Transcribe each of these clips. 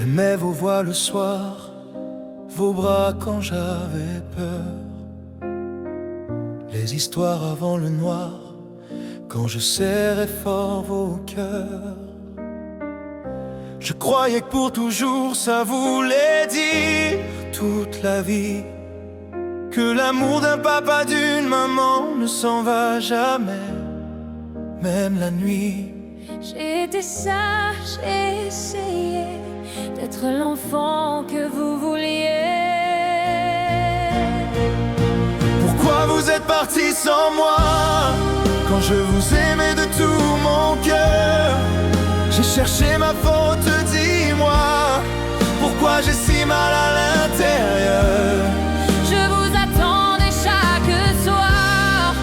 J'aimais vos voix le soir, vos bras quand j'avais peur, les histoires avant le noir, quand je serrais fort vos cœurs. Je croyais que pour toujours ça voulait dire toute la vie, que l'amour d'un papa, d'une maman ne s'en va jamais, même la nuit. J'ai été sage, j'ai essayé d'être l'enfant que vous vouliez. Pourquoi vous êtes parti sans moi, quand je vous aimais de tout mon cœur? J'ai cherché ma faute, dis-moi, pourquoi j'ai si mal à l'intérieur? Je vous attendais chaque soir,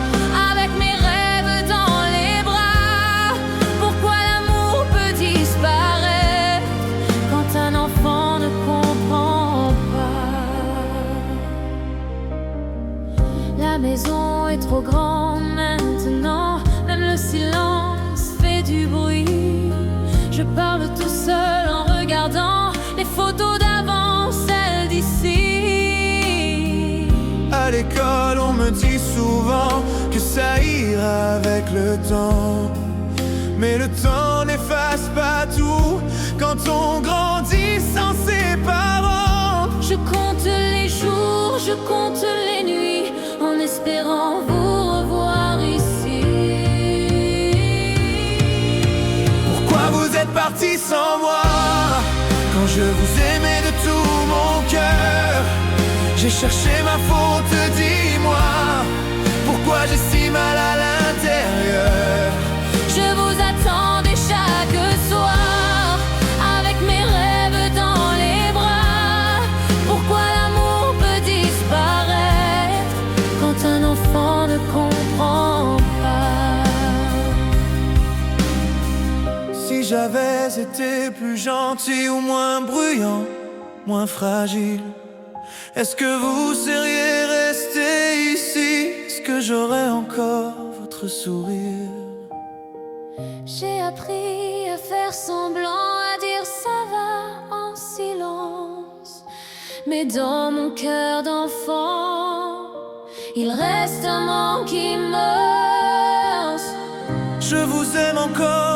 avec mes rêves dans les bras. Pourquoi l'amour peut disparaître quand un enfant ne comprend pas? La maison est trop grande maintenant, même le silence fait du bruit. Je parle tout seul en regardant les photos d'avant, celles d'ici. À l'école on me dit souvent que ça ira avec le temps, mais le temps n'efface pas tout quand on grandit sans ses parents. Je compte les jours, je compte les nuits, en espérant vous revoir ici. Pourquoi vous êtes parti sans moi, quand je vous aimais de tout mon cœur? J'ai cherché ma faute, dis-moi, pourquoi j'ai si mal à l'intérieur? Je vous attendais chaque soir, avec mes rêves dans les bras. Pourquoi l'amour peut disparaître quand un enfant ne comprend pas? Si j'avais été plus gentil ou moins bruyant, moins fragile, est-ce que vous seriez resté ici? Est-ce que j'aurais encore votre sourire? J'ai appris à faire semblant, à dire ça va en silence. Mais dans mon cœur d'enfant, il reste un manque immense. Je vous aime encore